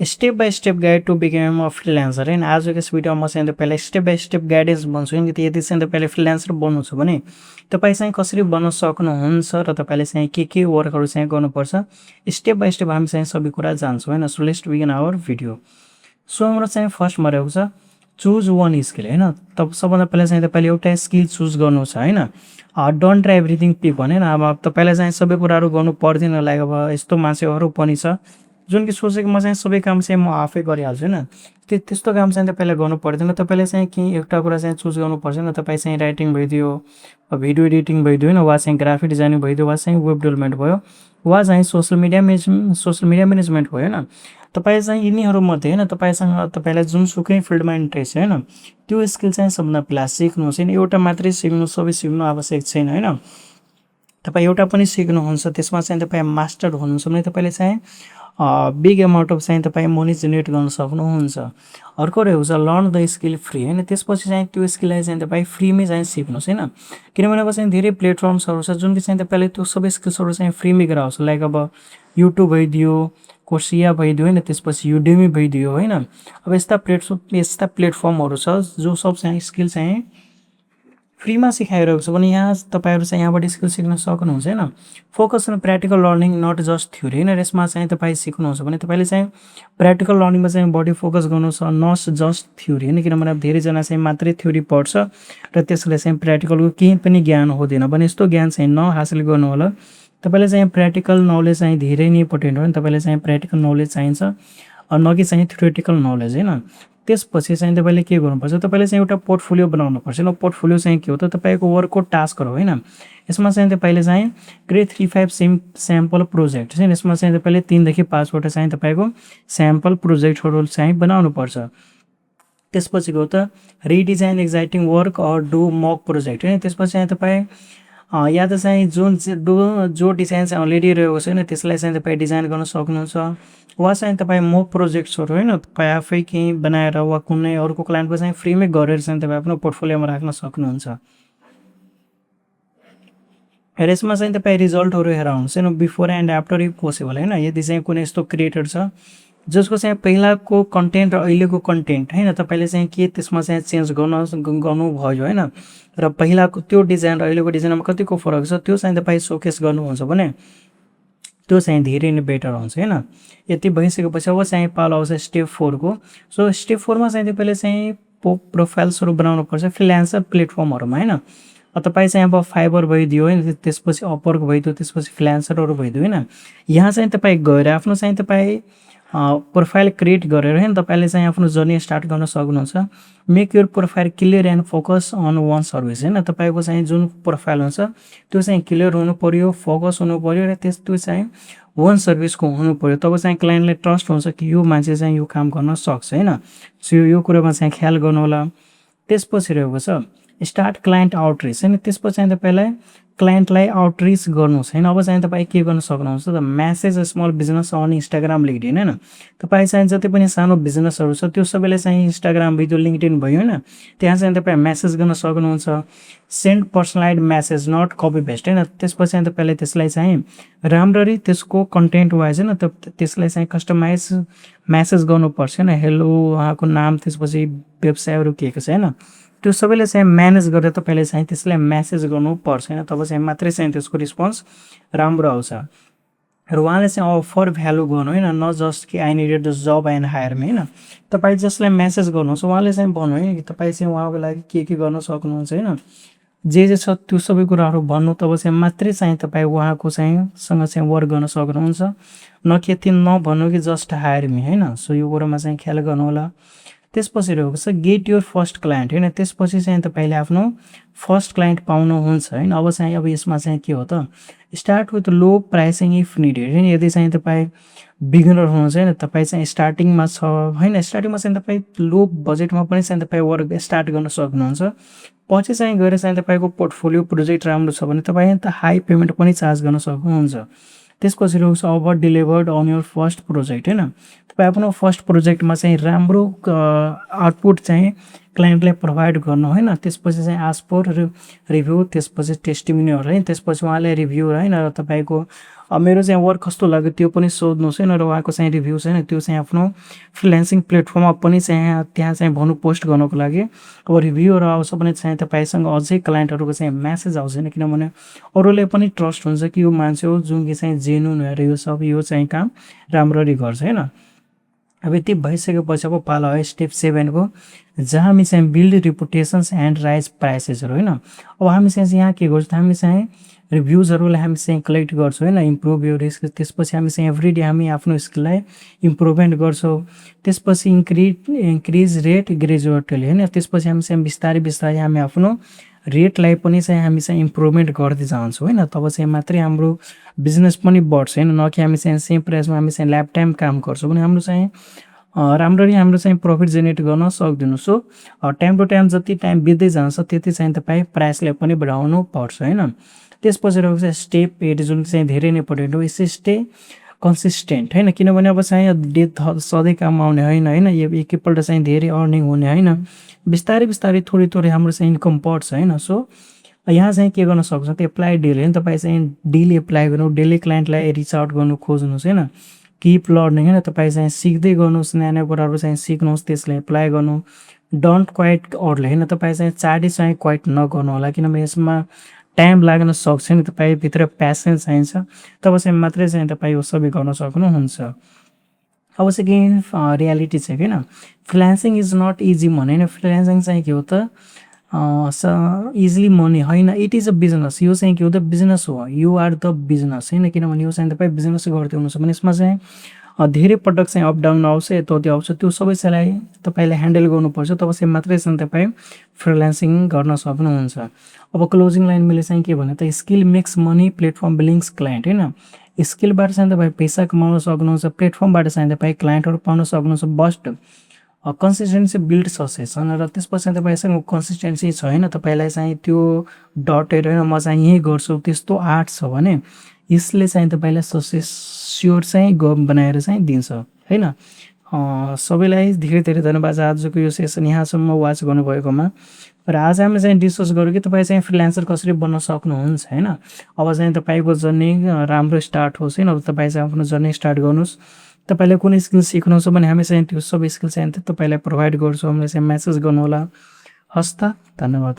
Step by step guide to become a freelancer होइन। आजको यस भिडियोमा म चाहिँ पहिला स्टेप बाई स्टेप गाइडेन्स भन्छु नि। यदि चाहिँ तपाईँले फ्रिलान्सर बन्नु छ भने तपाईँ चाहिँ कसरी बन्न सक्नुहुन्छ र तपाईँले चाहिँ के वर्कहरू चाहिँ गर्नुपर्छ, स्टेप बाई स्टेप हामी चाहिँ सबै कुरा जान्छौँ होइन। So let's begin our video. So हाम्रो चाहिँ फर्स्टमा रहेको छ चुज वान स्किल होइन। सबभन्दा पहिला चाहिँ तपाईँले एउटा स्किल चुज गर्नु छ होइन। डोन्ट ट्राई एभ्रिथिङ पिक भने अब तपाईँलाई चाहिँ सबै कुराहरू गर्नु पर्दैन। लाइक अब यस्तो मान्छेहरू पनि छ जुन कि सोचेको म चाहिँ सबै काम चाहिँ म आफै गरिहाल्छु होइन। त्यस्तो काम चाहिँ तपाईँलाई गर्नु पर्दैन। तपाईँले चाहिँ केही एउटा कुरा चाहिँ चुज गर्नुपर्छ होइन। तपाईँ चाहिँ राइटिङ भइदियो, भिडियो एडिटिङ भइदियो होइन, वा चाहिँ ग्राफिक डिजाइनिङ भइदियो, वा चाहिँ वेब डेभलपमेन्ट भयो, वा चाहिँ सोसियल मिडिया म्यानेजमेन्ट भयो होइन। तपाईँ चाहिँ यिनीहरूमध्ये होइन तपाईँलाई जुनसुकै फिल्डमा इन्ट्रेस्ट छ होइन, त्यो स्किल चाहिँ सबभन्दा पहिला सिक्नुहोस् होइन। एउटा मात्रै सिक्नु, सबै सिक्नु आवश्यक छैन होइन। तपाईँ एउटा पनि सिक्नुहुन्छ त्यसमा चाहिँ तपाईँ मास्टर हुनुहुन्छ भने तपाईँले चाहिँ बिग एमाउन्ट अफ चाहिँ तपाईँ मनी जेनेरेट गर्न सक्नुहुन्छ। अर्को रहेको छ लर्न द स्किल फ्री होइन। त्यसपछि चाहिँ त्यो स्किललाई चाहिँ तपाईँ फ्रीमै चाहिँ सिक्नुहोस् होइन। किनभने अब चाहिँ धेरै प्लेटफर्म्सहरू छ जुन कि चाहिँ तपाईँले त्यो सबै स्किल्सहरू चाहिँ फ्रीमै गराउँछ। लाइक अब युट्युब भइदियो, कोर्सिया भइदियो होइन, त्यसपछि युडेमी भइदियो होइन। अब यस्ता प्लेटफर्महरू छ जो सब चाहिँ स्किल चाहिँ फ्रीमा सिकाइरहेको छ भने यहाँ तपाईँहरू चाहिँ यहाँबाट स्किल सिक्न सक्नुहुन्छ होइन। Focus on practical learning not just theory होइन। यसमा चाहिँ तपाईँ सिक्नुहुन्छ भने तपाईँले चाहिँ प्र्याक्टिकल लर्निङमा चाहिँ बढी फोकस गर्नु छ, नट जस्ट थ्योरी होइन। किनभने अब धेरैजना चाहिँ मात्रै थ्योरी पढ्छ र त्यसले चाहिँ प्र्याक्टिकलको केही पनि ज्ञान हुँदैन भने यस्तो ज्ञान चाहिँ नहासिल गर्नु होला। तपाईँले चाहिँ प्र्याक्टिकल नलेज चाहिँ धेरै नै इम्पोर्टेन्ट हो नि। तपाईँले चाहिँ प्र्याक्टिकल नलेज चाहिन्छ न कि चाहिँ थ्योरेटिकल नलेज होइन। त्यसपछि चाहिँ तपाईँले के गर्नुपर्छ, तपाईँले चाहिँ एउटा पोर्टफोलियो बनाउनुपर्छ होइन। पोर्टफोलियो चाहिँ के हो त, तपाईँको वर्कको टास्कहरू होइन। यसमा चाहिँ तपाईँले चाहिँ क्रिएट 3-5 स्याम्पल प्रोजेक्ट चाहिँ यसमा चाहिँ तपाईँले 3देखि 5वटा चाहिँ तपाईँको स्याम्पल प्रोजेक्टहरू चाहिँ बनाउनुपर्छ। त्यसपछि गयो त रिडिजाइन एक्जाइटिङ वर्क अर डु मक प्रोजेक्ट होइन। त्यसपछि चाहिँ तपाईँ या त चाहिँ जो डिजाइन चाहिँ अलरेडी रहेको छ होइन त्यसलाई चाहिँ तपाईँ डिजाइन गर्न सक्नुहुन्छ, वा चाहिँ तपाईँ मक प्रोजेक्ट्सहरू होइन तपाईँ आफै केही बनाएर वा कुनै अर्को क्लाइन्टको चाहिँ फ्रीमै गरेर चाहिँ तपाईँ आफ्नो पोर्टफोलियोमा राख्न सक्नुहुन्छ। र यसमा चाहिँ तपाईँ रिजल्टहरू हेराउनुहोस् होइन, before and after if possible होइन। यदि चाहिँ कुनै यस्तो क्रिएटर छ जसको चाहिँ पहिलाको कन्टेन्ट र अहिलेको कन्टेन्ट होइन तपाईँले चाहिँ के त्यसमा चाहिँ चेन्ज गर्नुभयो होइन, र पहिलाको त्यो डिजाइन र अहिलेको डिजाइनमा कतिको फरक छ त्यो चाहिँ तपाईँ सोकेस गर्नुहुन्छ भने त्यो चाहिँ धेरै नै बेटर हुन्छ होइन। यति भइसकेपछि अब चाहिँ पालो आउँछ स्टेप 4को। सो स्टेप 4मा चाहिँ तपाईँले चाहिँ प्रोफाइल्सहरू बनाउनुपर्छ फ्रिलान्सर प्लेटफर्महरूमा होइन। तपाईँ चाहिँ अब फाइबर भइदियो होइन, त्यसपछि अपवर्क भइदियो, त्यसपछि फ्रिलान्सरहरू भइदियो होइन। यहाँ चाहिँ तपाईँ गएर आफ्नो चाहिँ तपाईँ प्रोफाइल क्रिएट गरेर होइन तपाईँले चाहिँ आफ्नो जर्नी स्टार्ट गर्न सक्नुहुन्छ। Make your profile clear and focus on one service होइन। तपाईँको चाहिँ जुन प्रोफाइल हुन्छ त्यो चाहिँ क्लियर हुनु पऱ्यो, फोकस हुनु पऱ्यो, र त्यो चाहिँ वान सर्भिसको हुनु पऱ्यो। तब चाहिँ क्लाइन्टलाई ट्रस्ट हुन्छ कि यो मान्छे चाहिँ यो काम गर्न सक्छ होइन। सो यो कुरामा चाहिँ ख्याल गर्नु होला। त्यसपछि रहेको छ स्टार्ट क्लाइन्ट आउटरिच होइन। त्यसपछि चाहिँ तपाईँलाई क्लाइन्टलाई आउटरिच गर्नु छैन। अब चाहिँ तपाईँ के गर्न सक्नुहुन्छ त, message small business on Instagram LinkedIn होइन। तपाईँ चाहिँ जति पनि सानो बिजनेसहरू छ त्यो सबैले चाहिँ इन्स्टाग्राम भिडियो लिङ्क्डइन भयो होइन, त्यहाँ चाहिँ तपाईँ म्यासेज गर्न सक्नुहुन्छ। Send personalise message not copy paste होइन। त्यसपछि चाहिँ तपाईँले त्यसलाई चाहिँ राम्ररी त्यसको कन्टेन्ट वाइज होइन त्यसलाई चाहिँ कस्टमाइज म्यासेज गर्नुपर्छ होइन। हेलो, उहाँको नाम, त्यसपछि व्यवसायहरू के छ होइन, त्यो सबैले चाहिँ म्यानेज गरेर तपाईँले चाहिँ त्यसलाई म्यासेज गर्नुपर्छ होइन। तब चाहिँ मात्रै चाहिँ त्यसको रिस्पोन्स राम्रो आउँछ। र उहाँले चाहिँ अफर भ्यालु गर्नु होइन, न जस्ट कि I needed the job and hire me होइन। तपाईँ जसलाई म्यासेज गर्नुहोस् उहाँले चाहिँ भन्नु होइन कि तपाईँ चाहिँ उहाँको लागि के गर्न सक्नुहुन्छ होइन। जे छ त्यो सबै कुराहरू भन्नु, तब चाहिँ मात्रै चाहिँ तपाईँ उहाँको सँग चाहिँ वर्क गर्न सक्नुहुन्छ। न कि यति नभन्नु कि जस्ट हायर मी होइन। सो यो कुरामा चाहिँ ख्याल गर्नु होला। त्यसपछि रहेको छ गेट योर फर्स्ट क्लाइन्ट होइन। त्यसपछि चाहिँ तपाईँले आफ्नो फर्स्ट क्लाइन्ट पाउनुहुन्छ होइन। अब चाहिँ अब यसमा चाहिँ के हो त, start with low pricing if needed होइन। यदि चाहिँ तपाईँ बिगिनर हुनुहुन्छ होइन, तपाईँ चाहिँ स्टार्टिङमा छ होइन, स्टार्टिङमा चाहिँ तपाईँ लो बजेटमा पनि चाहिँ तपाईँ वर्क स्टार्ट गर्न सक्नुहुन्छ। पछि चाहिँ गएर चाहिँ तपाईँको पोर्टफोलियो प्रोजेक्ट राम्रो छ भने तपाईँ त हाई पेमेन्ट पनि चार्ज गर्न सक्नुहुन्छ। त्यसपछि रहेको छ over delivered on your first project होइन। तपाईँ आफ्नो फर्स्ट प्रोजेक्टमा चाहिँ राम्रो आउटपुट चाहिँ क्लाइन्टलाई प्रोभाइड गर्नु होइन। त्यसपछि चाहिँ आस्क फर रिभ्यू, त्यसपछि टेस्टिमोनियल है। त्यसपछि उहाँले रिभ्यू होइन र तपाईँको मेरो चाहिँ वर्क कस्तो लाग्यो त्यो पनि सोध्नुहोस् होइन। र उहाँको चाहिँ रिभ्यू छैन त्यो चाहिँ आफ्नो फ्रिल्यान्सिङ प्लेटफर्ममा पनि चाहिँ त्यहाँ चाहिँ भन्नु पोस्ट गर्नको लागि अब रिभ्यूहरू आउँछ भने चाहिँ तपाईँसँग अझै क्लाइन्टहरूको चाहिँ म्यासेज आउँछ होइन। किनभने अरूलाई पनि ट्रस्ट हुन्छ कि यो मान्छे हो जुन कि चाहिँ जेन्युन भएर यो सब यो चाहिँ काम राम्ररी गर्छ होइन। अब यति भइसकेपछि अब पालो है स्टेप 7 को, जहाँ हामी चाहिँ बिल्ड रिपुटेसन्स एन्ड राइज प्राइसेसहरू होइन। अब हामी चाहिँ यहाँ के गर्छौँ, हामी चाहिँ रिभ्युजहरूलाई हामी चाहिँ कलेक्ट गर्छौँ होइन, इम्प्रुभ यो रिस्क। त्यसपछि हामी चाहिँ एभ्री डे हामी आफ्नो स्किललाई इम्प्रुभमेन्ट गर्छौँ। त्यसपछि इन्क्रिज रेट ग्रेजुएटली होइन। त्यसपछि हामी चाहिँ बिस्तारै बिस्तारै हामी आफ्नो रेटलाई पनि चाहिँ हामी चाहिँ इम्प्रुभमेन्ट गर्दै जान्छौँ होइन। तब चाहिँ मात्रै हाम्रो बिजनेस पनि बढ्छ होइन। न कि हामी चाहिँ सेम प्राइसमा हामी चाहिँ ल्याब टाइम काम गर्छौँ भने हाम्रो चाहिँ राम्ररी हाम्रो चाहिँ प्रफिट जेनेरेट गर्न सक्दैनौँ। सो टाइम टु टाइम जति टाइम बित्दै जान्छ त्यति चाहिँ तपाईँ प्राइसलाई पनि बढाउनु पर्छ होइन। त्यसपछि रहेको चाहिँ स्टेप 8 जुन चाहिँ धेरै नै इम्पोर्टेन्ट हो, स्टे कन्सिस्टेन्ट होइन। किनभने अब चाहिँ डेट सधैँ काम आउने होइन एकैपल्ट चाहिँ धेरै अर्निङ हुने होइन। बिस्तारै बिस्तारै थोरै थोरै हाम्रो चाहिँ इन्कम बढ्छ होइन। सो यहाँ चाहिँ के गर्न सक्छ त्यो एप्लाई डेली होइन। तपाईँ चाहिँ डेली एप्लाई गर्नु, डेली क्लाइन्टलाई रिच आउट गर्नु खोज्नुहोस् होइन। किप लर्निङ होइन। तपाईँ चाहिँ सिक्दै गर्नुहोस्, नयाँ कुराहरू चाहिँ सिक्नुहोस्, त्यसलाई एप्लाई गर्नु। डोन्ट क्वाइट अर्ली होइन। तपाईँ चाहिँ चाँडै चाहिँ क्वाइट नगर्नु होला, किनभने यसमा टाइम लाग्न सक्छ नि। तपाईँभित्र प्यासन चाहिन्छ, तब चाहिँ मात्रै चाहिँ तपाईँ यो सबै गर्न सक्नुहुन्छ। अब सेकेन्ड रियालिटी चाहिँ किन freelancing is not easy money होइन। फ्रिल्यान्सिङ चाहिँ के हो त इजिली मनी होइन, इट इज अ बिजनेस। यो चाहिँ के हो त बिजनेस हो, यु आर द बिजनेस होइन। किनभने यो चाहिँ तपाईँ बिजनेस गर्दै हुनुहुन्छ भने यसमा चाहिँ धेरै पटक चाहिँ अप डाउन आउँछ, यताउति आउँछ, त्यो सबै चाहिँलाई तपाईँले ह्यान्डल गर्नुपर्छ। तब चाहिँ मात्रै चाहिँ तपाईँ फ्रिल्यान्सिङ गर्न सक्नुहुन्छ। अब क्लोजिङ लाइन मैले चाहिँ के भने त skill makes money, platform billings client होइन। स्किलबाट चाहिँ तपाईँ पैसा कमाउन सक्नुहुन्छ, प्लेटफर्मबाट चाहिँ तपाईँ क्लाइन्टहरू पाउन सक्नुहुन्छ। बस्ट कन्सिस्टेन्सी बिल्ड सक्सेस होइन। र त्यसपछि तपाईँसँग कन्सिस्टेन्सी छ होइन, तपाईँलाई चाहिँ त्यो डटेर होइन म चाहिँ यहीँ गर्छु त्यस्तो आर्ट छ भने यसले चाहिँ तपाईँलाई सक्सेस स्योर चाहिँ बनाएर चाहिँ दिन्छ होइन। सबैलाई धेरै धेरै धन्यवाद आजको यो सेसन यहाँसम्म वाच गर्नुभएकोमा। र आज हामीले चाहिँ डिस्कस गऱ्यौँ कि तपाईँ चाहिँ फ्रिल्यान्सर कसरी बन्न सक्नुहुन्छ होइन। अब चाहिँ तपाईँको जर्नी राम्रो स्टार्ट होस् होइन। अब तपाईँ चाहिँ आफ्नो जर्नी स्टार्ट गर्नुहोस्। तपाईँले कुनै स्किल सिक्नु छ भने हामी चाहिँ त्यो सबै स्किल चाहिँ तपाईँलाई प्रोभाइड गर्छौँ, हामीलाई चाहिँ म्यासेज गर्नुहोला। हस् त, धन्यवाद।